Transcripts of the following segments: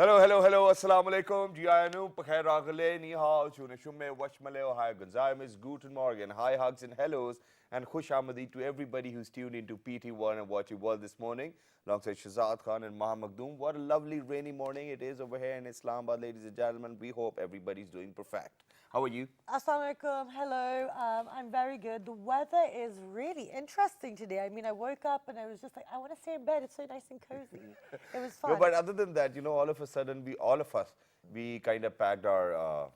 Hello, hello, hello. Assalamu alaikum. Jiayanu, pakhair ragale, ni hao, chune shumme, wachmaleo, hi, gonzaimis, guten morgen, hi, hugs and hellos, and khush amadi to everybody who's tuned into PT1 and Watchy World this morning, alongside Shazad Khan and Maha Makhdoom. What a lovely rainy morning it is over here in Islamabad, ladies and gentlemen. We hope everybody's doing perfect. How are you? Assalamu alaikum. Hello. I'm very good. The weather is really interesting today. I mean, I woke up and I was just like, I want to stay in bed. It's so nice and cozy. It was No, fun. but other than that, all of a sudden, all of us, we kind of packed our,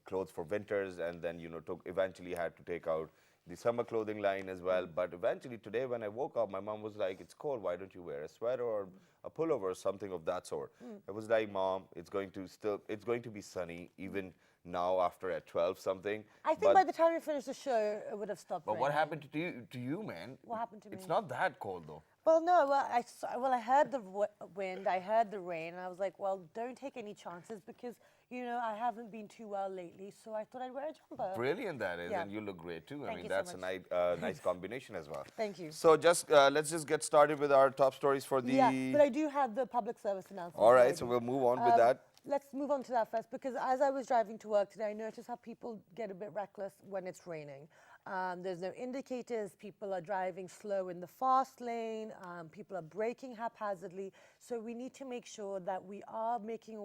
clothes for winters, and then, eventually had to take out the summer clothing line as well. But eventually today, when I woke up, my mom was like, "It's cold. Why don't you wear a sweater or a pullover or something of that sort?" I was like, "Mom, it's going to be sunny even now after at 12 something." I think by the time we finished the show, it would have stopped But what raining. happened to you, man? What happened to me? It's not that cold though. Well, no. I heard the wind. I heard the rain. And I was like, well, don't take any chances because, I haven't been too well lately. So I thought I'd wear a jumper. Brilliant that is, Yeah. and you look great too. I Thank mean, you so that's much. a nice combination as well. Thank you. So let's just get started with our top stories for the. Yeah, but I do have the public service announcement. All right, so we'll move on with that. Let's move on to that first because as I was driving to work today, I noticed how people get a bit reckless when it's raining. There's no indicators. People are driving slow in the fast lane. People are braking haphazardly. So we need to make sure that we are making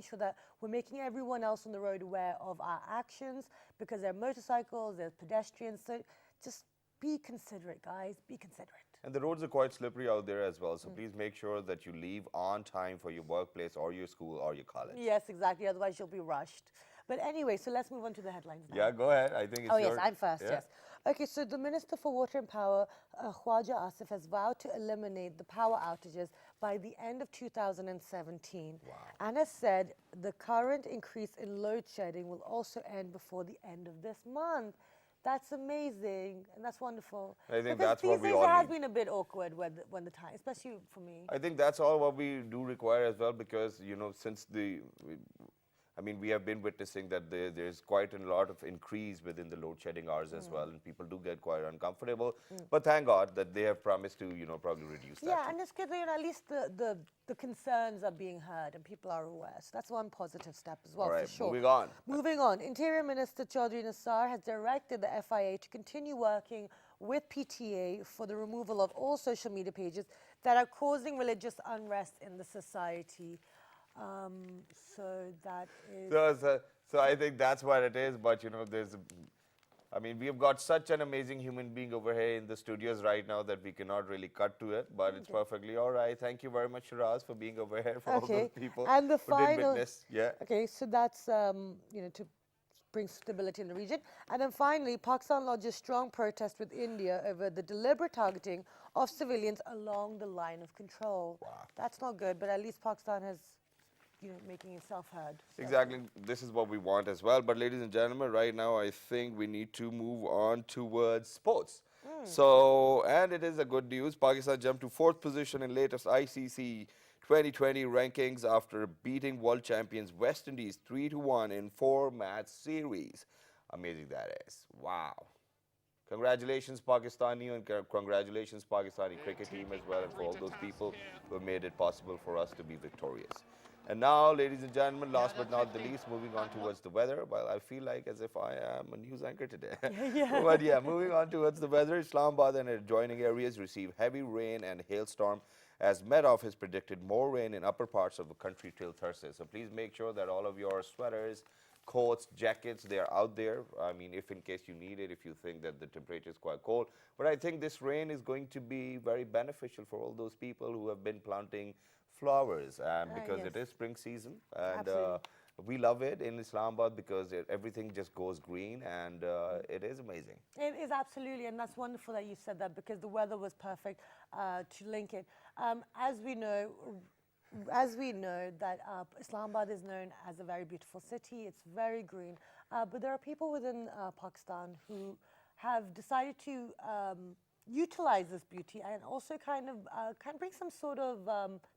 sure that we're making everyone else on the road aware of our actions because there are motorcycles, there's pedestrians. So just be considerate, guys. Be considerate. And the roads are quite slippery out there as well. So please make sure that you leave on time for your workplace or your school or your college. Yes, exactly. Otherwise, you'll be rushed. But anyway, so let's move on to the headlines now. Yeah, go ahead. I think it's Oh, your. yes, I'm first, Yeah. yes. Okay, so the Minister for Water and Power, Khwaja Asif, has vowed to eliminate the power outages by the end of 2017. Wow. And has said the current increase in load shedding will also end before the end of this month. That's amazing, and that's wonderful. I think Because that's what these we days all it has need. been a bit awkward when the time, especially for me. I think that's all what we do require as well because, since we have been witnessing that there's quite a lot of increase within the load shedding hours as well, and people do get quite uncomfortable. But thank God that they have promised to, probably reduce that. Yeah, and it's good that at least the concerns are being heard and people are aware. So that's one positive step as well, All right, for sure. moving on. Moving on, Interior Minister Chaudhry Nassar has directed the FIA to continue working with PTA for the removal of all social media pages that are causing religious unrest in the society. So that is... So I think that's what it is. But we have got such an amazing human being over here in the studios right now that we cannot really cut to it. But it's perfectly all right. Thank you very much, Shiraz, for being over here for all those people And the who did final... witness. Yeah. Okay, so that's, to bring stability in the region. And then finally, Pakistan lodges strong protest with India over the deliberate targeting of civilians along the line of control. Wow. That's not good, but at least Pakistan has, making itself heard. So. Exactly. This is what we want as well. But ladies and gentlemen, right now I think we need to move on towards sports. So, and it is a good news. Pakistan jumped to 4th position in latest ICC 2020 rankings after beating world champions West Indies 3-1 in 4-match series. Amazing that is. Wow. Congratulations, Pakistani, and congratulations, Pakistani cricket team as well, and for all those people who have made it possible for us to be victorious. And now, ladies and gentlemen, last but not the least, moving on towards the weather. Well, I feel like as if I am a news anchor today. But yeah, moving on towards the weather, Islamabad and adjoining areas receive heavy rain and hailstorm as Met Office predicted more rain in upper parts of the country till Thursday. So please make sure that all of your sweaters, coats, jackets, they are out there. I mean, if in case you need it, if you think that the temperature is quite cold. But I think this rain is going to be very beneficial for all those people who have been planting flowers because yes. it is spring season and Absolutely. we love it in Islamabad because everything just goes green and it is amazing. It is absolutely, and that's wonderful that you said that because the weather was perfect to link it. As we know that Islamabad is known as a very beautiful city. It's very green, but there are people within Pakistan who have decided to utilize this beauty and also kind of bring some sort of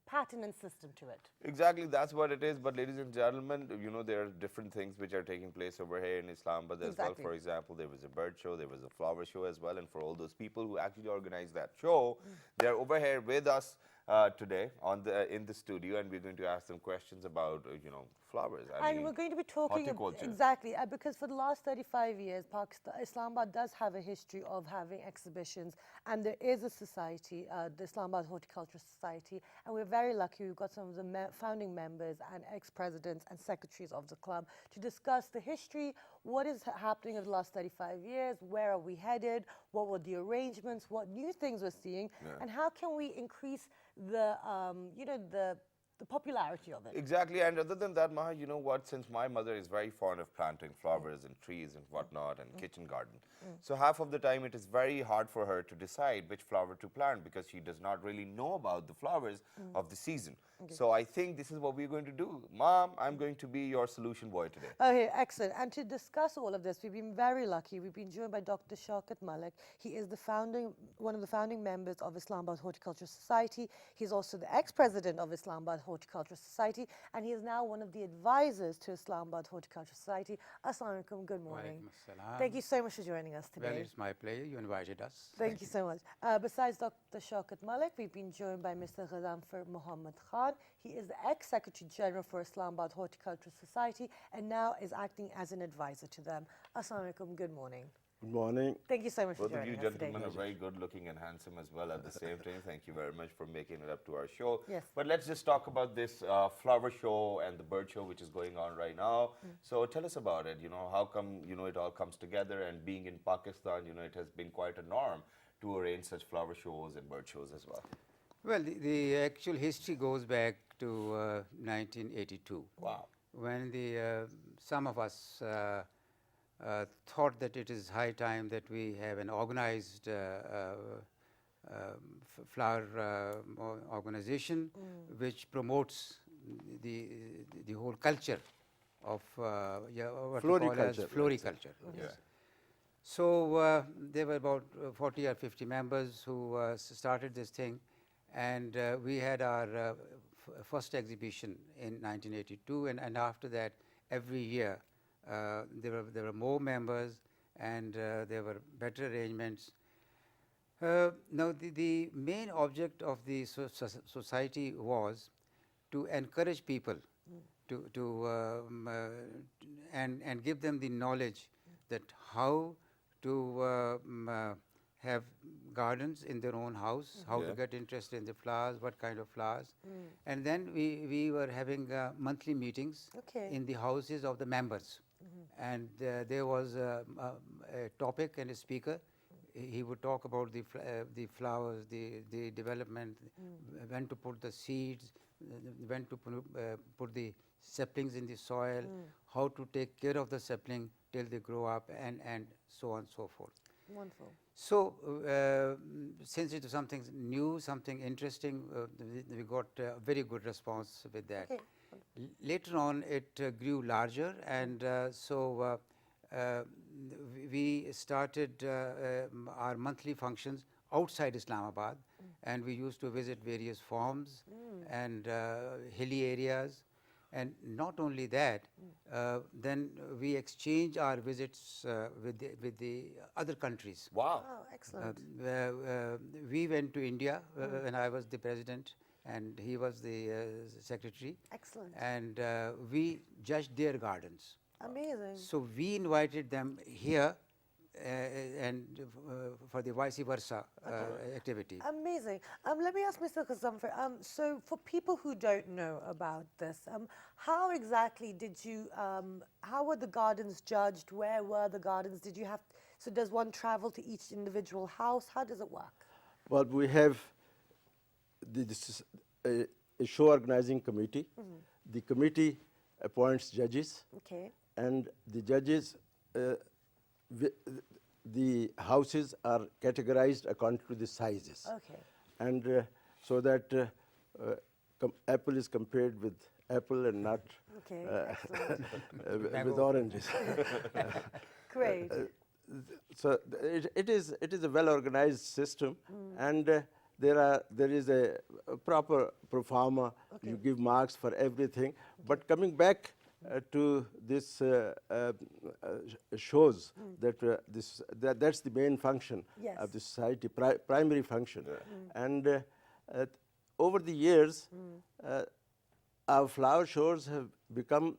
pattern and system to it. Exactly, that's what it is. But ladies and gentlemen, you know, there are different things which are taking place over here in Islamabad as well. Exactly. For example, there was a bird show, there was a flower show as well. And for all those people who actually organized that show, they're over here with us today in the studio, and we're going to ask them questions about, you know, flowers. And we're going to be talking horticulture. exactly because for the last 35 years, Islamabad does have a history of having exhibitions, and there is a society, the Islamabad Horticulture Society, and we're very lucky. We've got some of the founding members and ex-presidents and secretaries of the club to discuss the history, what is happening in the last 35 years, where are we headed, what were the arrangements, what new things we're seeing, and how can we increase the, you know, the popularity of it. Exactly, and other than that, Maha, you know what, since my mother is very fond of planting flowers and trees and whatnot and kitchen garden, so half of the time it is very hard for her to decide which flower to plant because she does not really know about the flowers of the season. So I think this is what we're going to do. Mom, I'm going to be your solution boy today. Okay, excellent. And to discuss all of this, we've been very lucky. We've been joined by Dr. Shaukat Malik. He is one of the founding members of Islamabad Horticulture Society. He's also the ex-president of Islamabad Horticulture Society, and he is now one of the advisors to Islamabad Horticulture Society. Assalamu alaikum, good morning. Thank you so much for joining us today. Well, it's my pleasure. You invited us. Thank you so much. Besides Dr. Shaukat Malik, we've been joined by Mr. Ghazanfar Muhammad Khan. He is the ex-Secretary General for Islamabad Horticulture Society and now is acting as an advisor to them. Assalamu alaikum, good morning. Good morning. Thank you so much for Both of you joining us today. gentlemen are very good looking and handsome as well at the same time. Thank you very much for making it up to our show. Yes. But let's just talk about this flower show and the bird show which is going on right now. So tell us about it. You know, how come, you know, it all comes together, and being in Pakistan, you know, it has been quite a norm to arrange such flower shows and bird shows as well. Well, the actual history goes back to 1982. Wow. When some of us thought that it is high time that we have an organized flower organization which promotes the whole culture of what we call as floriculture. Yeah. So there were about 40 or 50 members who started this thing, and we had our first exhibition in 1982, and after that, every year there were more members, and there were better arrangements. Now, the main object of the society was to encourage people and give them the knowledge that how to have gardens in their own house, how to get interested in the flowers, what kind of flowers. And then we were having monthly meetings in the houses of the members. And there was a topic and a speaker. He would talk about the flowers, the development, when to put the seeds, when to put the saplings in the soil, how to take care of the sapling till they grow up, and so on and so forth. Wonderful. So, since it was something new, something interesting, we got a very good response with that. Okay. Later on, it grew larger, and so we started our monthly functions outside Islamabad, and we used to visit various farms and hilly areas. And not only that, then we exchange our visits with the other countries. Wow. Oh, excellent. We went to India when I was the president, and he was the secretary. Excellent. And we judged their gardens. Amazing. So we invited them here and for the vice versa activity. Amazing. Let me ask Mr. Ghazanfar, so for people who don't know about this, how exactly did you, how were the gardens judged? Where were the gardens? Did you have, so does one travel to each individual house? How does it work? Well, we have a show organizing committee. The committee appoints judges, and the judges, the houses are categorized according to the sizes. Okay. And so that apple is compared with apple and not with oranges. Great. So it is a well organized system, and there is a proper performer. Okay. You give marks for everything. But coming back to this shows that that's the main function Yes. of the society, primary function. And over the years, our flower shows have become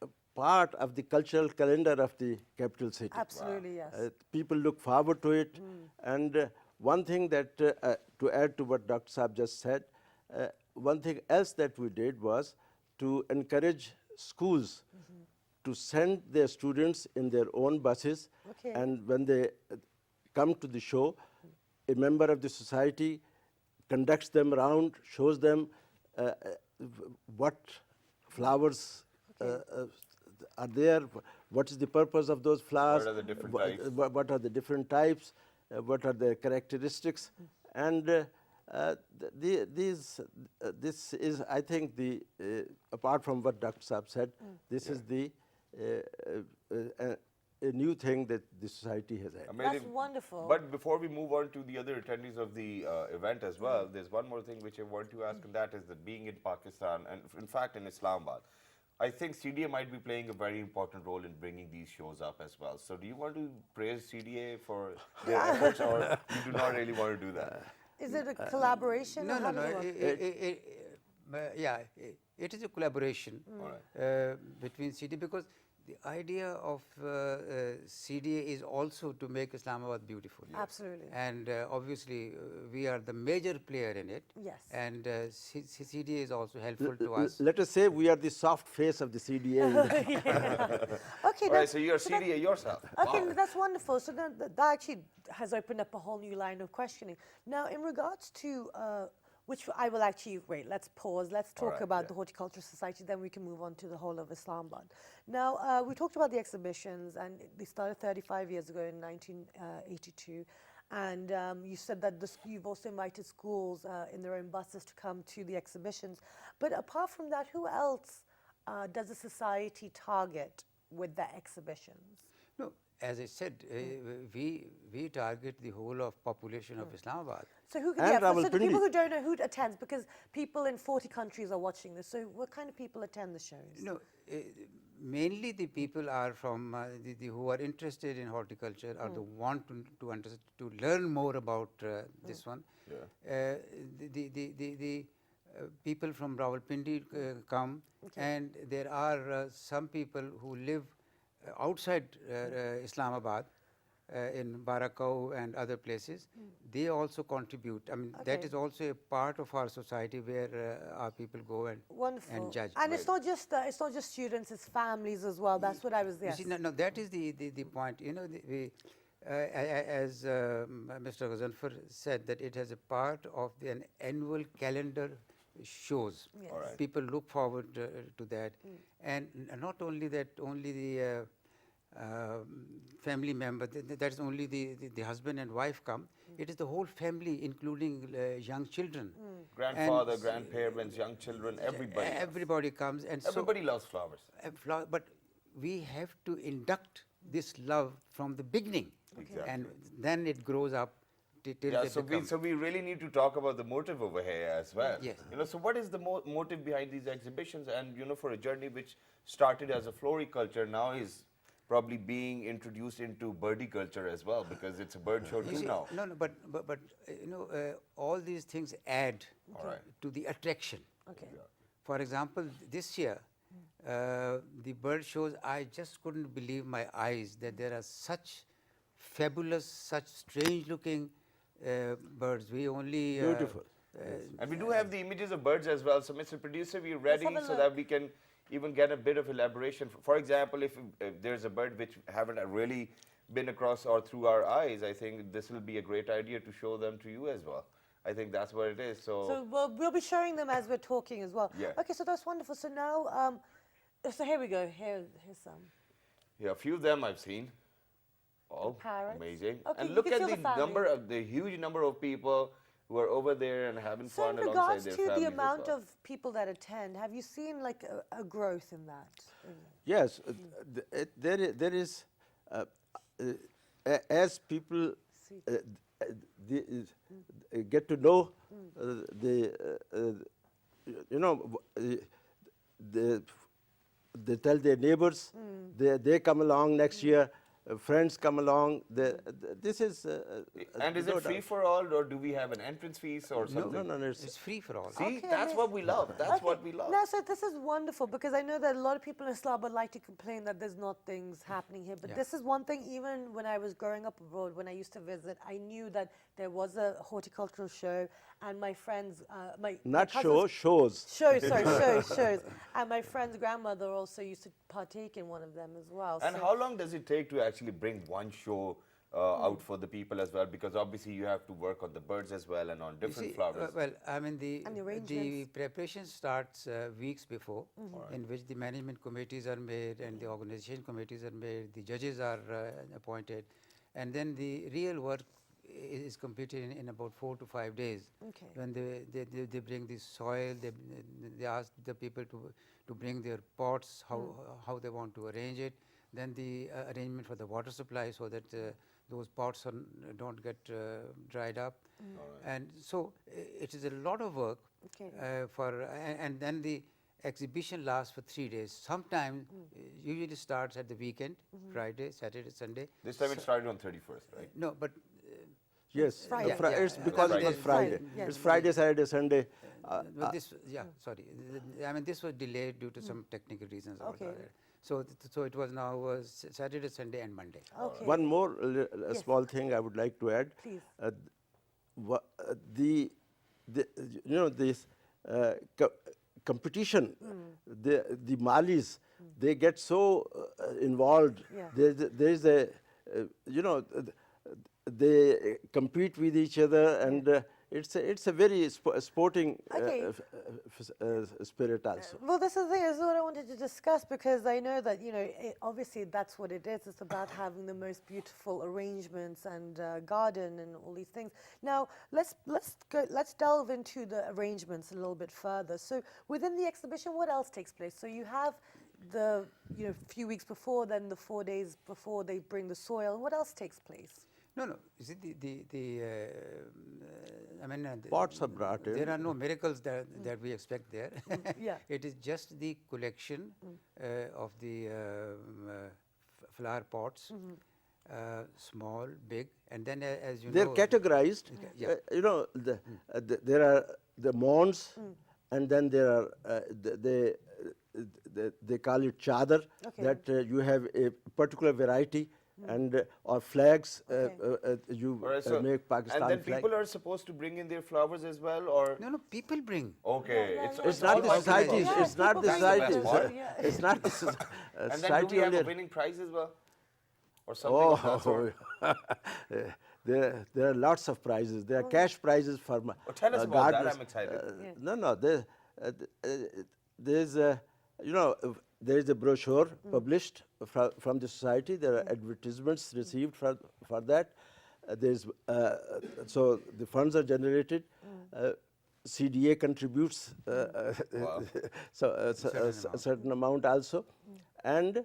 a part of the cultural calendar of the capital city. Absolutely, yes. People look forward to it. And one thing that, to add to what Dr. Saab just said, one thing else that we did was to encourage schools to send their students in their own buses. Okay. And when they come to the show, a member of the society conducts them around, shows them what flowers are there, what is the purpose of those flowers, What are the different types? what are the different types, what are their characteristics, and this is, I think, the apart from what Dr. Saab said, this is the a new thing that the society has had. Amazing. That's wonderful. But before we move on to the other attendees of the event as well, there's one more thing which I want to ask, and that is that being in Pakistan, and in fact in Islamabad, I think CDA might be playing a very important role in bringing these shows up as well. So do you want to praise CDA for their efforts, or you do not really want to do that? Is it a collaboration? No, or no, how no. does it work? Yeah, it is a collaboration between CDA, because the idea of CDA is also to make Islamabad beautiful. Absolutely. And obviously, we are the major player in it. Yes. And CDA is also helpful to us. Let us say we are the soft face of the CDA. Okay, All right, so you're CDA yourself. okay, Wow. that's wonderful. So that actually has opened up a whole new line of questioning. Now, in regards to which I will actually, wait, let's pause. Let's talk right, about the Horticultural Society, then we can move on to the whole of Islamabad. Now, we talked about the exhibitions, and they started 35 years ago in 1982. And you said that you've also invited schools in their own buses to come to the exhibitions. But apart from that, who else does the society target with their exhibitions? No, as I said, we target the whole of population of Islamabad. So who And so the Rawalpindi. people who don't know who attends, because people in 40 countries are watching this. So what kind of people attend the shows? No, mainly the people are from who are interested in horticulture, or the want to learn more about this one. The people from Rawalpindi come, and there are some people who live outside Islamabad, in Barakau and other places. They also contribute. I mean, that Okay. is also a part of our society where our people go Wonderful. and judge. And it's not just students; it's families as well. That's what I was there. You see, no, that is the point. You know, as Mr. Ghazanfar said, that it has a part of an annual calendar shows. Yes. All right. People look forward to that, and not only that, only the family member. That is only the husband and wife come. It is the whole family, including young children. Grandfather, And grandparents, young children, everybody. Everybody comes, and Everybody loves flowers. but we have to induct this love from the beginning, Exactly. and then it grows up till Yeah, they so become. we really need to talk about the motive over here as well. Yes. You know, so what is the motive behind these exhibitions? And you know, for a journey which started as a floriculture, now is probably being introduced into birdiculture as well, because it's a bird show You too see, now. no, but you know, all these things add to the attraction. Okay. For example, this year, the bird shows, I just couldn't believe my eyes that there are such fabulous, such strange-looking birds. We only Beautiful. And we do have the images of birds as well. So, Mr. Producer, we're ready have a so look. that we can even get a bit of elaboration. For example, if there's a bird which haven't really been across or through our eyes, I think this will be a great idea to show them to you as well. I think that's what it is. So we'll be showing them as we're talking as well. Yeah. Okay, so that's wonderful. So now, so here we go. Here's some. yeah, a few of them I've seen. Oh, parrots. amazing. Okay, And you look can at see the the family. number of the huge number of people who are over there and having So fun in alongside regards their to families the as amount well. of people that attend, have you seen like a growth in that? Yes, there is, as people get to know the you know the they tell their neighbors, they come along next year, friends come along. This is And is no it free doubt. for all, or do we have an entrance fees or No, something? No, it's free for all. See, Okay, that's what we love. That's what we love. No, so this is wonderful because I know that a lot of people in Islamabad like to complain that there's not things happening here. But Yeah. this is one thing, even when I was growing up abroad, when I used to visit, I knew that there was a horticultural show, and my friends, my Not cousins, shows. shows. And my friend's grandmother also used to partake in one of them as well. And so how long does it take to actually bring one show out for the people as well? Because obviously you have to work on the birds as well and on You different see, flowers. well, I mean, And the the arrangements. preparation starts weeks before, in which the management committees are made and the organization committees are made, the judges are appointed, and then the real work is completed in about 4 to 5 days. Okay. When they bring the soil, they ask the people to bring their pots, how they want to arrange it, then the arrangement for the water supply so that those pots don't get dried up. And so it is a lot of work Okay. and then the exhibition lasts for 3 days. Sometimes usually starts at the weekend, Friday, Saturday, Sunday. This time it started on 31st, right? No, but Yes, Friday. it's because it was Friday, Friday. yes. It's Friday, Saturday, Sunday. but this, sorry. I mean, this was delayed due to some technical reasons. or Okay. other. So it was now Saturday, Sunday, and Monday. Okay. One more small thing I would like to add. Please. The this competition, the Malis, they get so involved. Yeah. There is a they compete with each other, and it's a very sporting Okay. spirit also. Well, this is the thing. This is what I wanted to discuss because I know that obviously that's what it is. It's about having the most beautiful arrangements and garden and all these things. Now let's delve into the arrangements a little bit further. So within the exhibition, what else takes place? So you have the few weeks before, then the 4 days before they bring the soil. What else takes place? No. You see, I mean, Pots are brought in. there are no miracles that we expect there. Yeah. It is just the collection of the flower pots, small, big, and then as you They're know, categorized. Yeah. There are the mounds, and then there are they call it chadar. Okay. That you have a particular variety, and or flags. You All right, so, make Pakistan and then flag. people are supposed to bring in their flowers as well, or No, people bring. okay, Yeah, It's yeah, not the yeah. societies. Yeah, It's not people the bring societies. them. Yeah. It's not the and then do society we have a only. winning prize as well, or something of that sort? There are lots of prizes. There are cash prizes for tell us about that. gardeners. I'm excited. No. There's there is a brochure published from the society. There are advertisements received for that. So the funds are generated. CDA contributes so a certain amount also, and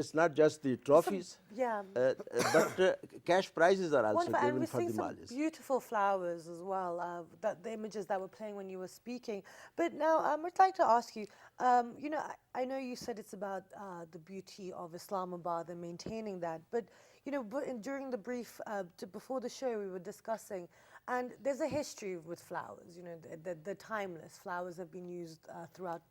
it's not just the trophies. Yeah. But cash prizes are also Wonderful. And given we've for seen the some Malis. beautiful flowers as well, that the images that were playing when you were speaking. But now I'd like to ask you, I know you said it's about the beauty of Islamabad and maintaining that, but during the brief before the show we were discussing, and there's a history with flowers. They're timeless. Flowers have been used throughout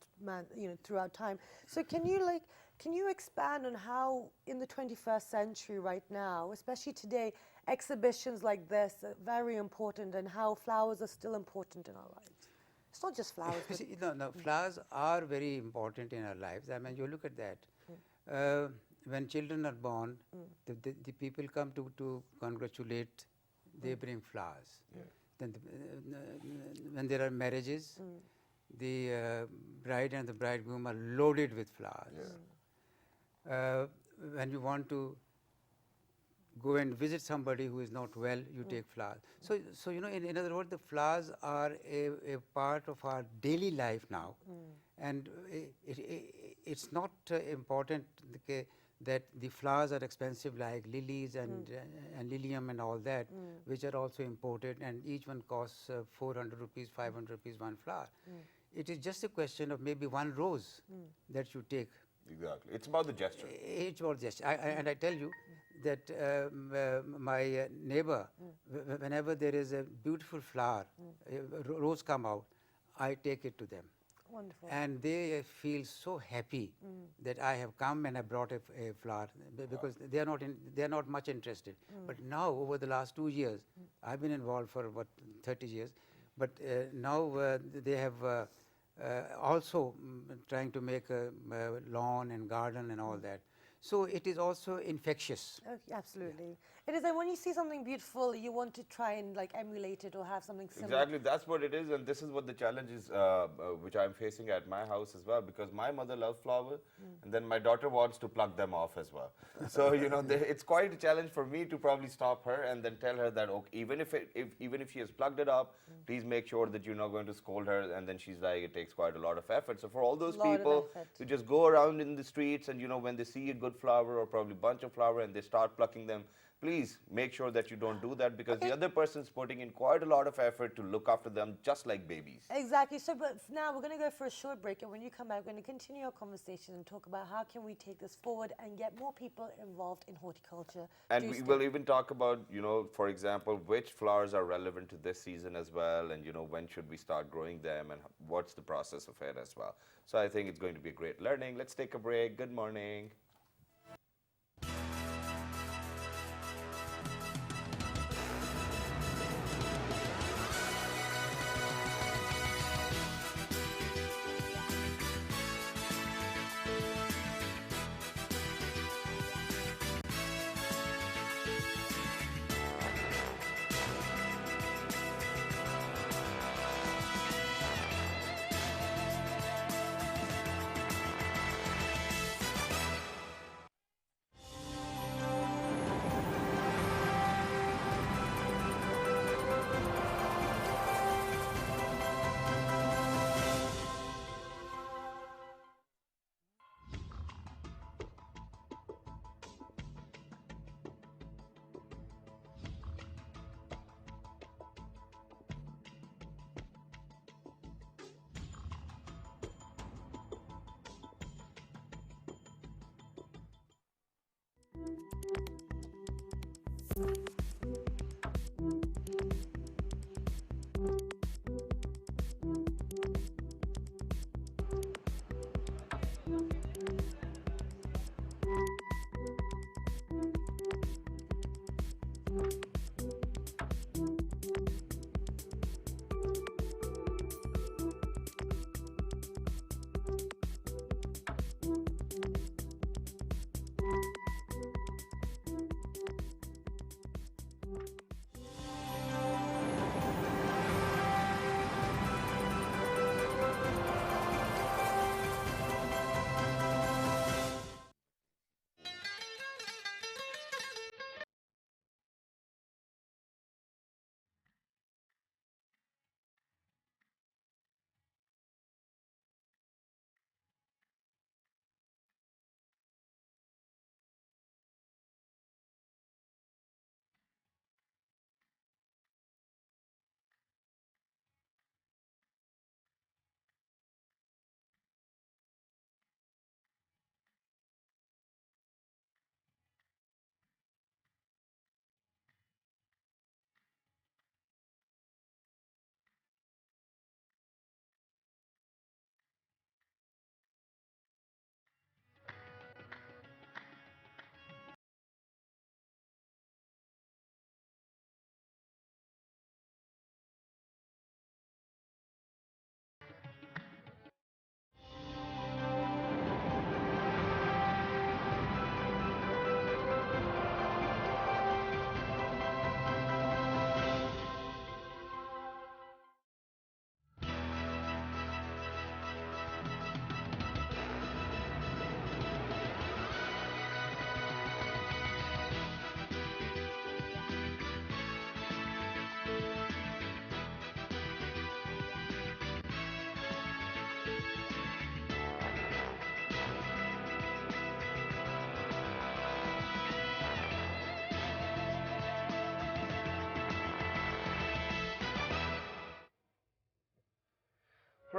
time. So can you expand on how in the 21st century right now, especially today, exhibitions like this are very important, and how flowers are still important in our lives? It's not just flowers. You But see, no, flowers are very important in our lives. I mean, you look at that. When children are born, the people come to congratulate. They bring flowers. Then when there are marriages, the bride and the bridegroom are loaded with flowers. When you want to go and visit somebody who is not well, you take flowers. So in other words, the flowers are a part of our daily life now, and it's not important that the flowers are expensive, like lilies and lilium and all that, which are also imported, and each one costs 400 rupees, 500 rupees one flower. It is just a question of maybe one rose that you take. Exactly. It's about the gesture. It's about gesture. And I tell you that my neighbor, whenever there is a beautiful flower, rose come out, I take it to them. Wonderful. And they feel so happy that I have come and I brought a flower, because they are not much interested. But now, over the last 2 years, I've been involved for about 30 years, but now they have also trying to make a lawn and garden and all that. So it is also infectious. Okay, absolutely. It is, and when you see something beautiful, you want to try and like emulate it or have something similar. Exactly, that's what it is, and this is what the challenge is, which I'm facing at my house as well, because my mother loves flowers, and then my daughter wants to pluck them off as well. So you know, it's quite a challenge for me to probably stop her and then tell her that, okay, even if she has plucked it up, please make sure that you're not going to scold her. And then she's like, it takes quite a lot of effort. So for all those Lot of people effort. who just go around in the streets and, you know, when they see a good flower or probably bunch of flower and they start plucking them, please make sure that you don't do that, because the other person's putting in quite a lot of effort to look after them just like babies. Exactly. So, but now we're going to go for a short break, and when you come back, we're going to continue our conversation and talk about how can we take this forward and get more people involved in horticulture. And Do we stay. will even talk about, you know, for example, which flowers are relevant to this season as well, and, you know, when should we start growing them and what's the process of it as well. So I think it's going to be a great learning. Let's take a break. Good morning.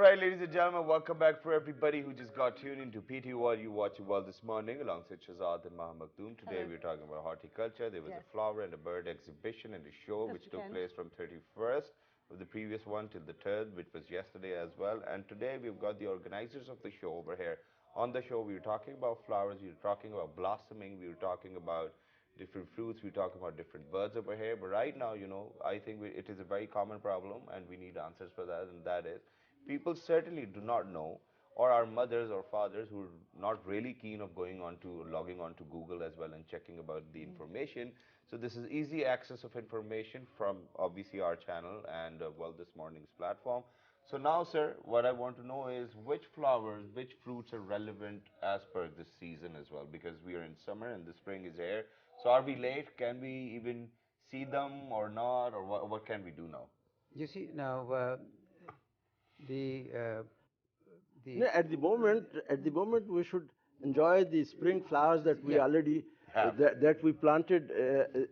right, ladies and gentlemen, welcome back for everybody who just got tuned into PT World. You watch it well this morning alongside Shazad and Muhammad Maktoum. Today Hello. we're talking about horticulture. There was Yes. a flower and a bird exhibition and a show This which took weekend. place from 31st of the previous one till the 3rd, which was yesterday as well. And today we've got the organizers of the show over here. On the show, we were talking about flowers, we were talking about blossoming, we were talking about different fruits, we talk about different birds over here. But right now, I think it is a very common problem and we need answers for that, and that is people certainly do not know, or our mothers or fathers who are not really keen of logging on to Google as well and checking about the information. So this is easy access of information from obviously our channel and well, this morning's platform. So now, sir, what I want to know is which flowers, which fruits are relevant as per this season as well, because we are in summer and the spring is here. So are we late? Can we even see them or not, or what can we do now? You see now, the No, at the moment, we should enjoy the spring flowers that we yeah, already Have. that we planted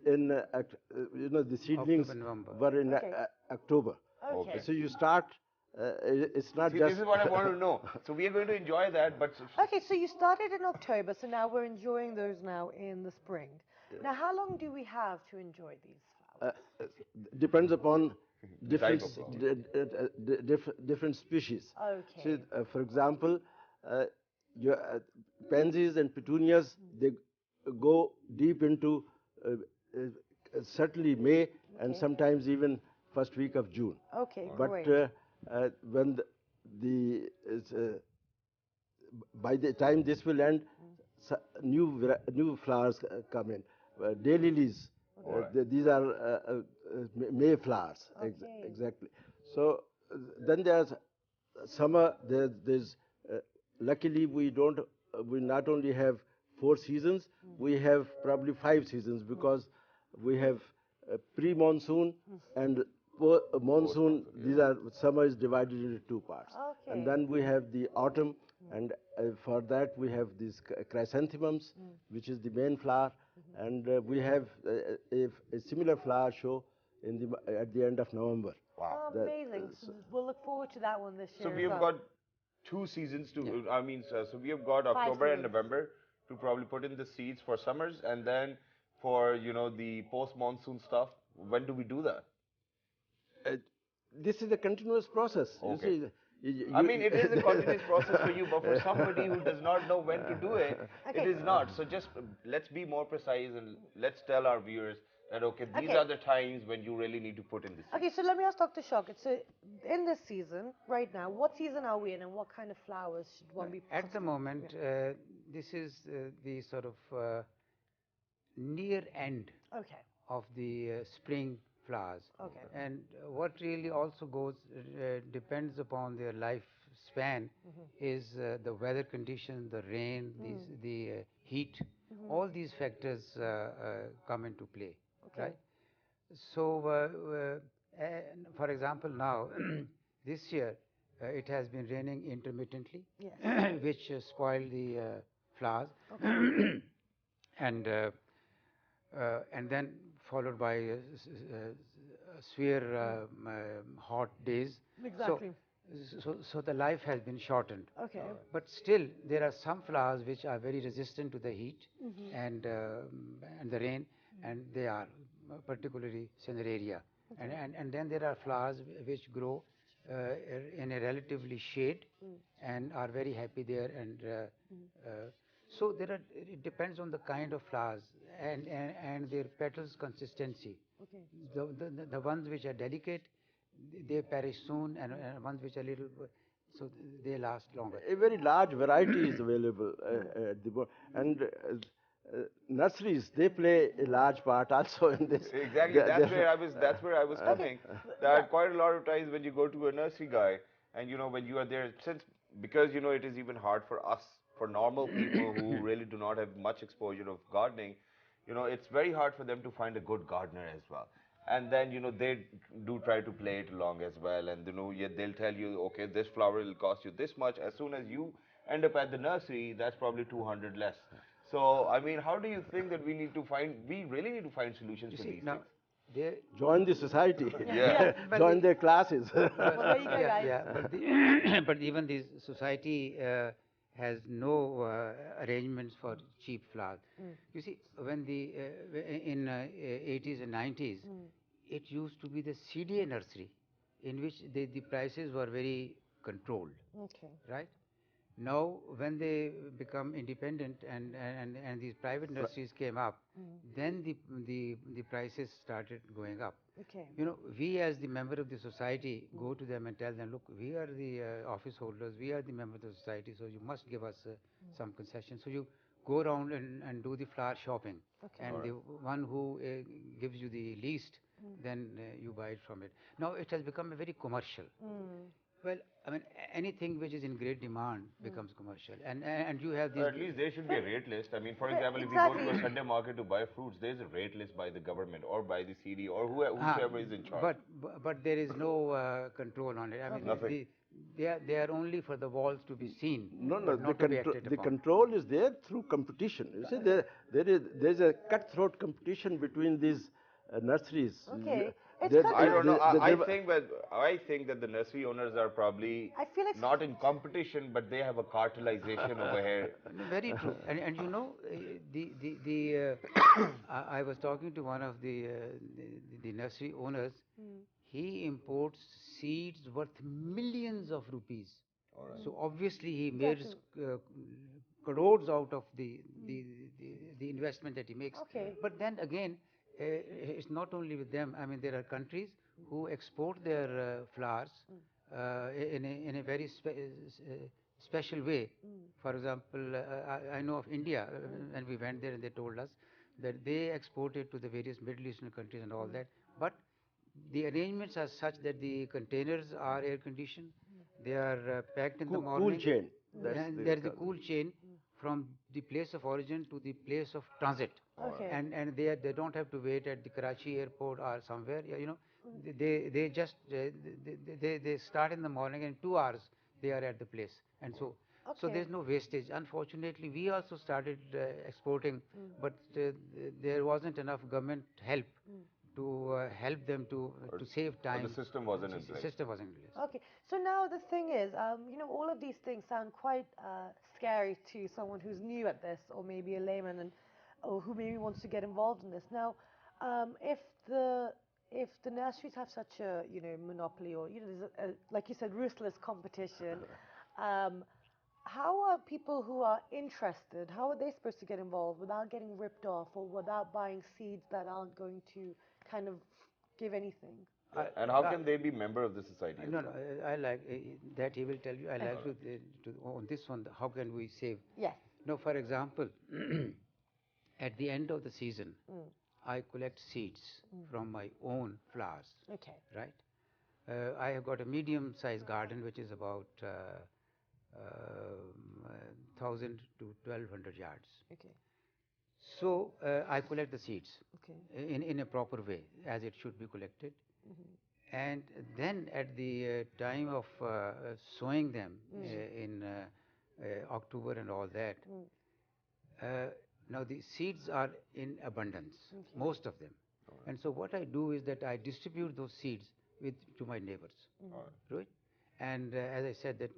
in the seedlings October, November. were in Okay. October. Okay. So you start. It's not See, just. this is what I want to know. So we are going to enjoy that, but Okay, so you started in October, so now we're enjoying those now in the spring. Now, how long do we have to enjoy these flowers? Depends upon The type different of flower. different species. See, Okay. for example, uh, your pansies and petunias, they go deep into certainly May and Okay. sometimes even first week of June. Okay, But great. when by the time this will end, new flowers come in. Daylilies, Alright. these are May flowers, Okay. exactly. So then there's summer. There's luckily we not only have 4 seasons, we have probably 5 seasons because we have pre-monsoon and monsoon. Post-monsoon, These are summer is divided into two parts, Okay. and then we have the autumn, and for that we have these chrysanthemums, which is the main flower, and we have a similar flower show at the end of November. Wow. Oh, That, amazing. So we'll look forward to that one this So year we as have well. got 2 seasons to, I mean, so we have got October and seasons. November to probably put in the seeds for summers, and then for, the post-monsoon stuff, when do we do that? uh, this is a continuous process. You Okay. see, I mean, it is a continuous process for you, but for somebody who does not know when to do it, it Okay. is not. So just let's be more precise and let's tell our viewers that, okay, these Okay. are the times when you really need to put in the seeds. Okay, so let me ask Dr. Shockett. So, in this season, right now, what season are we in, and what kind of flowers should one be At the putting? moment, this is the sort of near end Okay. of the spring flowers. Okay. And what really also depends upon their lifespan is the weather conditions, the rain, the heat. All these factors come into play, Okay. right? So, for example, now this year it has been raining intermittently, Yes. which spoiled the flowers, Okay. and then followed by severe hot days. Exactly. So the life has been shortened. Okay. But still, there are some flowers which are very resistant to the heat and the rain, and they are particularly cineraria. And then there are flowers which grow in a relatively shade and are very happy there. So it depends on the kind of flowers and their petals consistency. Okay. The ones which are delicate, they perish soon, and ones which are little, so they last longer. a very large variety is available at the and nurseries, they play a large part also in this. Exactly. That's where I was coming. That quite a lot of times when you go to a nursery guy, and when you are there, because it is even hard for us, for normal people who really do not have much exposure of gardening, it's very hard for them to find a good gardener as well. And then they do try to play it along as well, and yeah, they'll tell you, okay, this flower will cost you this much. As soon as you end up at the nursery, that's probably 200 less. So, I mean, how do you think that we really need to find solutions You for see, these now things? They, Join the society. Yeah. but Join the, their classes. well, Well, there you go, yeah, guys. yeah, but but even this society has no arrangements for cheap flowers. You see, when in 80s and 90s, it used to be the CDA nursery, in which the prices were very controlled, Okay. right? Now, when they become independent and these private nurseries came up, then the prices started going up. Okay. You know, we as the member of the society go to them and tell them, look, we are the office holders, we are the member of the society, so you must give us some concession. So you go around and do the flower shopping, Okay. and the one who gives you the least, then you buy it from it. Now it has become a very commercial. Well, I mean, anything which is in great demand becomes commercial, and you have Or these. at least there should be a rate list. I mean, for But example, if we go to a Sunday market to buy fruits, there's a rate list by the government or by the CD or Ah, whosoever is in charge. but there is no control on it. I mean, Nothing. they are only for the walls to be seen, No, no, but not to be acted the upon. control is there through competition. You see, there's a cutthroat competition between these nurseries. Okay. It's There- cut I don't know. I there- think that the nursery owners are probably I feel like not in competition, but they have a cartelization over here. No, very true. And you know, I was talking to one of the nursery owners. He imports seeds worth millions of rupees. So obviously he made crores out of the investment that he makes. Okay. But then again, it's not only with them. I mean, there are countries who export their flowers in a very special way. For example, I know of India, and we went there and they told us that they export it to the various Middle Eastern countries and all that. But the arrangements are such that the containers are air conditioned, they are packed in the cool morning, chain. and there is a cool chain from the place of origin to the place of transit. Okay. And they don't have to wait at the Karachi airport or somewhere. You know, they just they start in the morning, and 2 hours they are at the place, and so Okay. there's no wastage. Unfortunately, we also started exporting, but there wasn't enough government help to help them to save Or time. the system wasn't in place. System wasn't in place. Okay, so now the thing is, all of these things sound quite scary to someone who's new at this, or maybe a layman, or who maybe wants to get involved in this. Now, if the nurseries have such a monopoly, or there's like you said, ruthless competition, um, how are people who are interested? How are they supposed to get involved without getting ripped off, or without buying seeds that aren't going to kind of give anything? And how can they be member of the society as No, well? no, I like that he will tell you. I like to on this one. How can we save? Yes. No, for example, at the end of the season, I collect seeds from my own flowers. Okay. Right. I have got a medium-sized garden, which is about 1,000 to 1,200 yards. Okay. So I collect the seeds Okay. in a proper way, as it should be collected. And then at the time of sowing them in October and all that, now the seeds are in abundance, most of them. And so what I do is that I distribute those seeds to my neighbors, right? And as I said that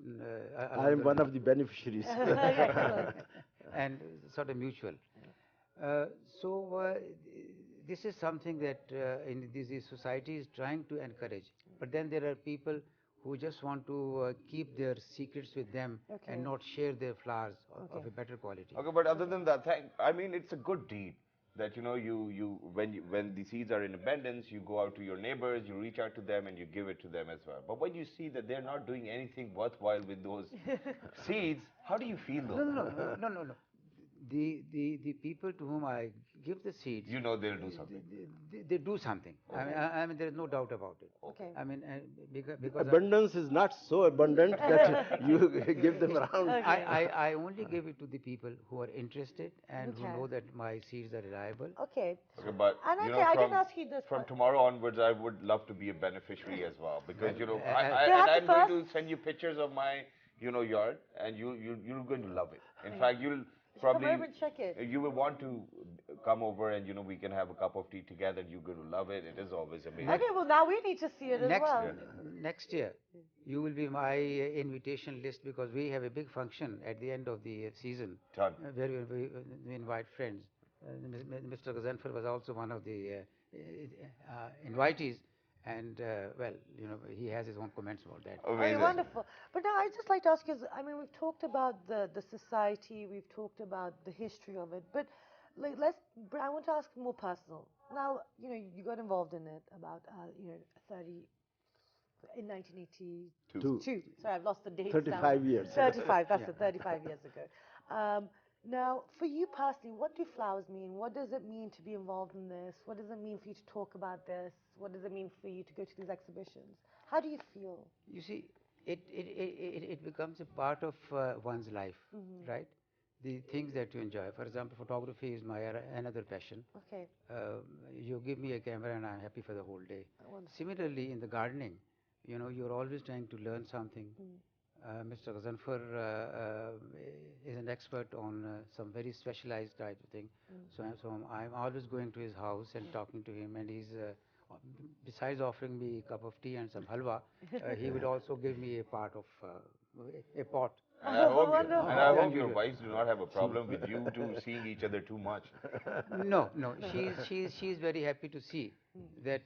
I am one of the beneficiaries. Excellent. and sort of mutual. Uh, so this is something that in this society is trying to encourage. But then there are people who just want to keep their secrets with them Okay. and not share their flowers of a better quality. Okay, but other than that, I mean, it's a good deed that when the seeds are in abundance, you go out to your neighbors, you reach out to them, and you give it to them as well. But when you see that they're not doing anything worthwhile with those seeds, how do you feel No, though? no. The people to whom I give the seeds, You know they'll do something. they do something. I mean, there is no doubt about it. Okay. I mean, because Abundance is not so abundant that you give them around. I only give it to the people who are interested and who Okay. know that my seeds are reliable. Okay. Okay, but And you okay, know, I didn't ask you this. from tomorrow onwards, I would love to be a beneficiary as well because You have I'm to going to first- send you pictures of my yard, and you're going to love it. In fact, you'll Come probably over and check it. you will want to come over and, you know, we can have a cup of tea together. You're going to love it. It is always amazing. Okay, well now we need to see it as Next, well. next year, you will be my invitation list because we have a big function at the end of the season Done. where we invite friends. Mr. Ghazanfar was also one of the invitees, and well, you know, he has his own comments about that. Oh, Amazing. wonderful. But now I'd just like to ask you, I mean, we've talked about the society, we've talked about the history of it, but like, I want to ask more personal. Now, you know, you got involved in it about, you know, 30, in 1982. Two. Sorry, I've lost the date. 35 years. 35, that's it, 35 years ago. Now, for you personally, what do flowers mean? What does it mean to be involved in this? What does it mean for you to talk about this? What does it mean for you to go to these exhibitions? How do you feel? You see, it becomes a part of one's life, right? The things that you enjoy. For example, photography is my another passion. Okay. You give me a camera and I'm happy for the whole day. Wonderful. Similarly, in the gardening, you know, you're always trying to learn something. Mr. Ghazanfar is an expert on some very specialized type of thing. So I'm always going to his house and talking to him, and he's besides offering me a cup of tea and some halwa, he would also give me a part of a pot. And I hope, Wonderful. and I hope your wives do not have a problem with you two seeing each other too much. No, she's very happy to see that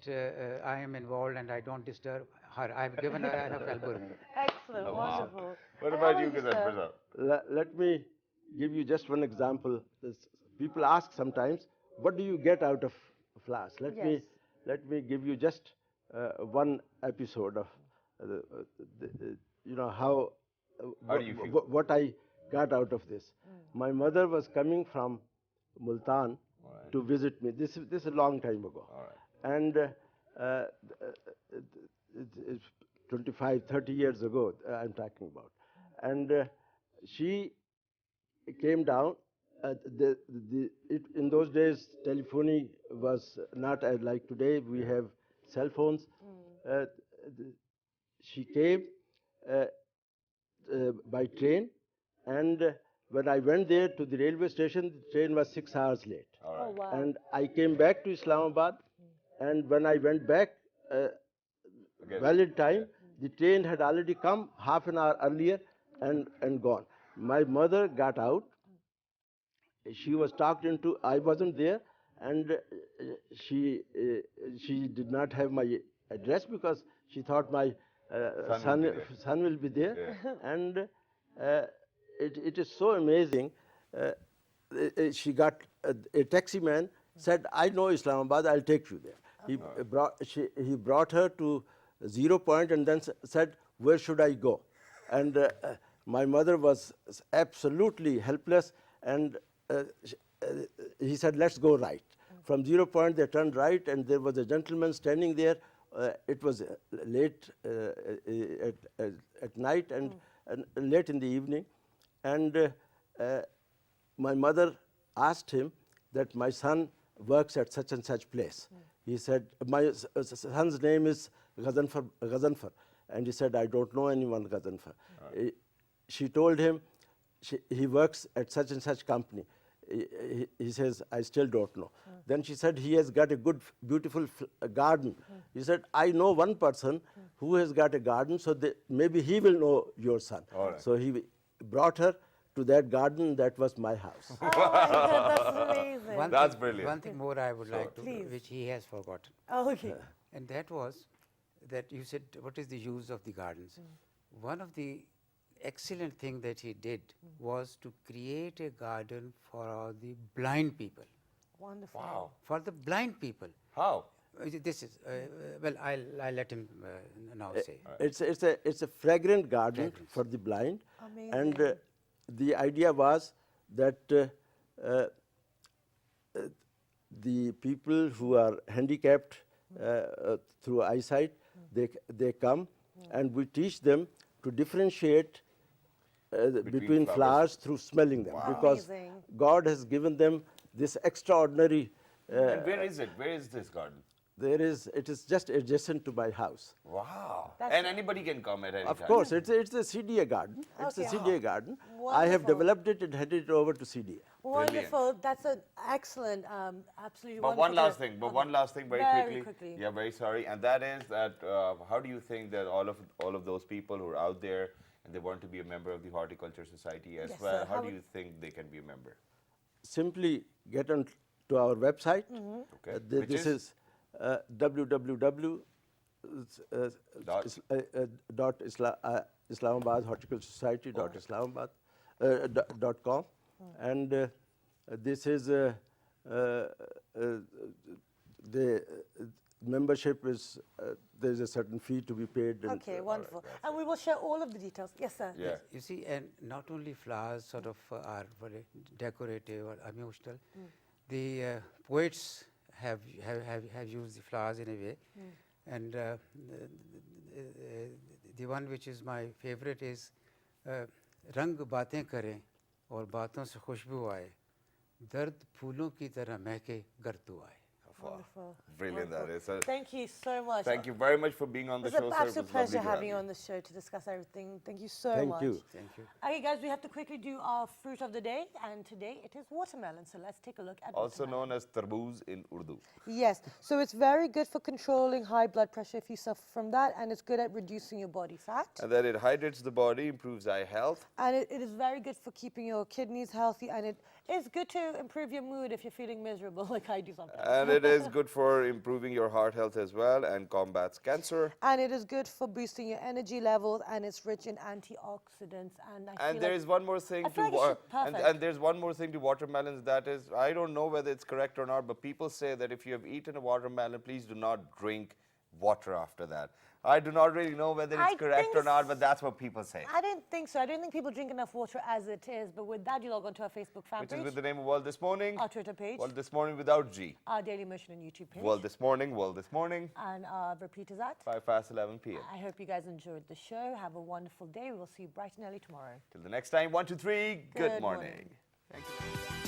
I am involved and I don't disturb her. I've given her enough elbow room. Excellent, Oh, wow. wonderful. What And about how you, sir? Ghazanfar sahab? Let me give you just one example. People ask sometimes, what do you get out of flowers? Yes. Let me give you just one episode of, you know, how How do you feel? what I got out of this. My mother was coming from Multan to visit me. This is a long time ago. All right. And it's 25, 30 years ago I'm talking about. And she came down. In those days, telephony was not like today. We have cell phones. She came by train, and when I went there to the railway station, the train was 6 hours late. All Oh, right. wow. And I came back to Islamabad, and when I went back, Again. well in time, the train had already come half an hour earlier and gone. My mother got out. She was talking to, I wasn't there, and she did not have my address because she thought my son will be there. Yeah. And it is so amazing. She got a taxi man said, I know Islamabad, I'll take you there. He brought her to 0 point and then said, where should I go? And my mother was absolutely helpless, and he said, let's go right. From 0 point, they turned right, and there was a gentleman standing there. It was late at night and late in the evening. And my mother asked him that my son works at such and such place. He said, my son's name is Ghazanfar. And he said, I don't know anyone Ghazanfar. She told him he works at such and such company. He says, I still don't know. Then she said, he has got a good, beautiful garden. He said, I know one person who has got a garden, so maybe he will know your son. All right. So he brought her to that garden. That was my house. Oh my God, that's amazing. That's brilliant. One thing more I would like to, Please. which he has forgotten. Oh, okay. And that was that you said, what is the use of the gardens? One of the excellent thing that he did was to create a garden for the blind people. Wonderful. Wow. For the blind people. How? This is, well, I'll let him now say. It's a fragrant garden for the blind. Amazing. And the idea was that the people who are handicapped through eyesight, they come and we teach them to differentiate between flowers through smelling them. Because Amazing. God has given them this extraordinary. And where is it? Where is this garden? it is just adjacent to my house. Wow. That's And anybody can come at any Of time. course, it's a CDA garden. It's a Okay. CDA garden. I have Wonderful. developed it and handed it over to CDA. Wonderful. That's an excellent, absolutely But wonderful. one last thing, very, Very quickly. quickly. Yeah, very sorry. And that is that how do you think that all of those people who are out there and they want to be a member of the Horticulture Society as Yes, well, sir. how How do would- you think they can be a member? Simply get on to our website. Okay. Which This is? is www. Dot? Islamabad Horticulture Society .islamabad.com, and this is the membership is there is a certain fee to be paid. And, Okay, wonderful. And we will share all of the details. Yes, sir. Yeah. You see, and not only flowers sort of are very decorative or emotional, the poets have used the flowers in a way, and the one which is my favorite is रंग बातें करें और बातों से खुशबू आए, दर्द फूलों की तरह महके गर तू आए. Wonderful. Brilliant that is. Thank you so much. Thank you very much for being on the It was show, an sir. It absolute was lovely pleasure to have having you on the show to discuss everything. Thank you so Thank much. you. Thank you. Okay, guys, we have to quickly do our fruit of the day, and today it is watermelon. So let's take a look at Also watermelon. known as tarboos in Urdu. Yes, so it's very good for controlling high blood pressure if you suffer from that, and it's good at reducing your body fat. And then it hydrates the body, improves eye health. And it is very good for keeping your kidneys healthy, and it is good to improve your mood if you're feeling miserable, like I do sometimes. And it is good for improving your heart health as well and combats cancer. And it is good for boosting your energy levels, and it's rich in antioxidants. And And there is one more thing I to feel like it's perfect. and there's one more thing to watermelons that is, I don't know whether it's correct or not, but people say that if you have eaten a watermelon, please do not drink water after that. I do not really know whether it's I correct think or not, but that's what people say. I don't think so. I don't think people drink enough water as it is. But with that, you log on to our Facebook fan Which is page, with the name of World This Morning. our Twitter page, World This Morning without G. our Daily Motion and YouTube page, World This Morning, World This Morning, and our repeat is at. 5 past 11 p.m. I hope you guys enjoyed the show. Have a wonderful day. We will see you bright and early tomorrow. Till the next time, 1, 2, 3, good Good morning. morning. Thank you.